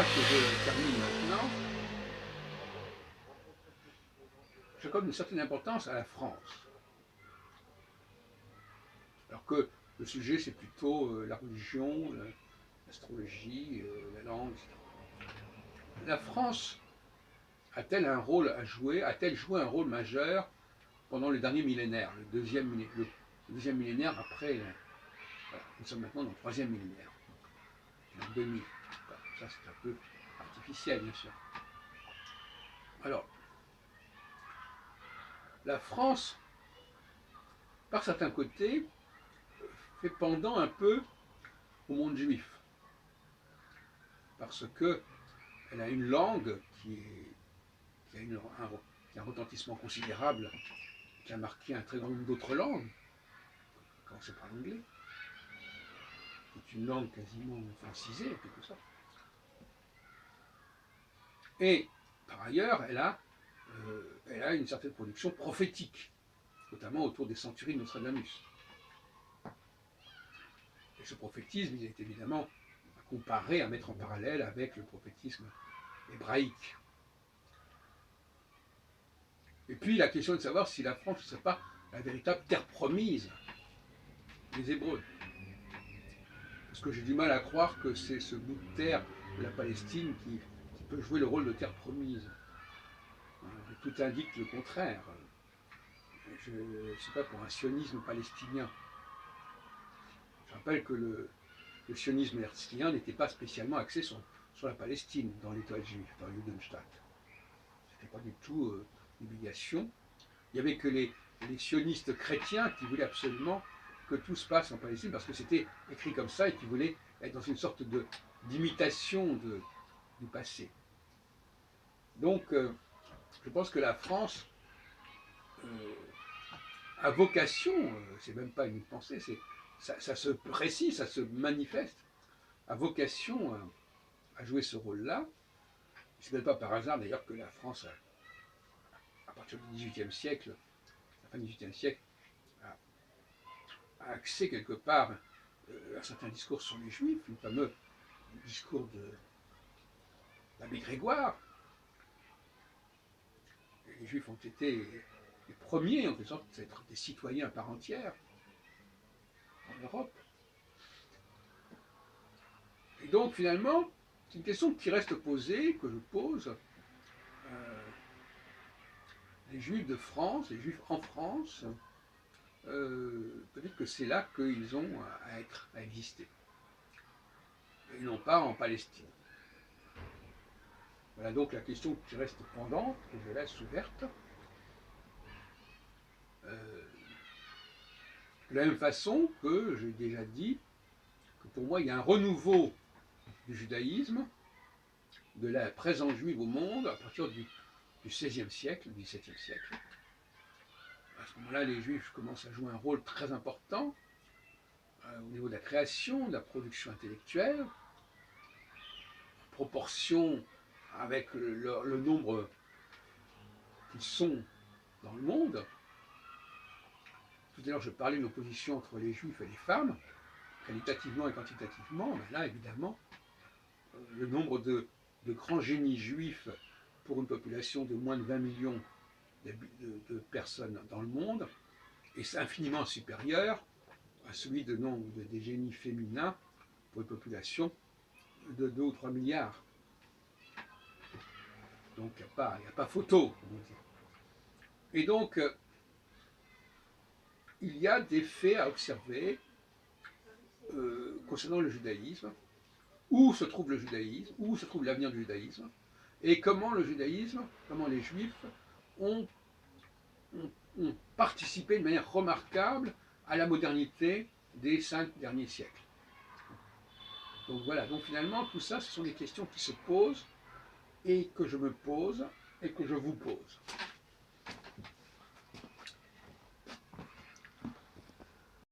phrase que je termine maintenant, j'accorde une certaine importance à la France. Alors que le sujet, c'est plutôt la religion, l'astrologie, la langue, etc. La France a-t-elle un rôle à jouer, a-t-elle joué un rôle majeur pendant le dernier millénaire, le deuxième millénaire après, voilà, nous sommes maintenant dans le troisième millénaire, l'an 2000. Ça, c'est un peu artificiel, bien sûr. Alors, la France, par certains côtés, fait pendant un peu au monde juif, parce qu'elle a une langue qui a un retentissement considérable, qui a marqué un très grand nombre d'autres langues, à commencer par l'anglais, qui est une langue quasiment francisée, en quelque sorte. Et par ailleurs, elle a une certaine production prophétique, notamment autour des centuries de Nostradamus. Et ce prophétisme, il est évidemment à comparer, à mettre en parallèle avec le prophétisme hébraïque. Et puis la question est de savoir si la France ne serait pas la véritable terre promise des Hébreux. Parce que j'ai du mal à croire que c'est ce bout de terre de la Palestine qui peut jouer le rôle de terre promise. Tout indique le contraire. Je ne suis pas pour un sionisme palestinien. Je rappelle que le sionisme herzlien n'était pas spécialement axé sur la Palestine dans l'État juif, dans le Judenstaat. Ce n'était pas du tout une obligation. Il n'y avait que les sionistes chrétiens qui voulaient absolument que tout se passe en Palestine parce que c'était écrit comme ça et qui voulaient être dans une sorte d'imitation du passé. Donc, je pense que la France a vocation, c'est même pas une pensée, ça se précise, ça se manifeste, a vocation à jouer ce rôle-là. Ce n'est pas par hasard d'ailleurs que la France, à partir du XVIIIe siècle, la fin du XVIIIe siècle, a axé quelque part un certain discours sur les Juifs, le fameux discours de l'abbé Grégoire. Les Juifs ont été les premiers, en quelque sorte, à être des citoyens à part entière en Europe. Et donc, finalement, c'est une question qui reste posée, que je pose. Les Juifs de France, les Juifs en France, peut-être que c'est là qu'ils ont à exister. Et non pas en Palestine. Voilà donc la question qui reste pendante, que je laisse ouverte. De la même façon que j'ai déjà dit que pour moi il y a un renouveau du judaïsme, de la présence juive au monde à partir du XVIe siècle, du XVIIe siècle. À ce moment-là, les Juifs commencent à jouer un rôle très important au niveau de la création, de la production intellectuelle, en proportion avec le nombre qu'ils sont dans le monde. Tout à l'heure, je parlais de l'opposition entre les Juifs et les femmes, qualitativement et quantitativement. Mais là, évidemment, le nombre de grands génies juifs pour une population de moins de 20 millions de personnes dans le monde est infiniment supérieur à celui de nombre des génies féminins pour une population de 2 ou 3 milliards. Donc il n'y a pas photo, on dit. Et donc, il y a des faits à observer concernant le judaïsme, où se trouve le judaïsme, où se trouve l'avenir du judaïsme, et comment le judaïsme, comment les juifs ont participé de manière remarquable à la modernité des 5 derniers siècles. Donc voilà, donc finalement tout ça, ce sont des questions qui se posent et que je me pose et que je vous pose.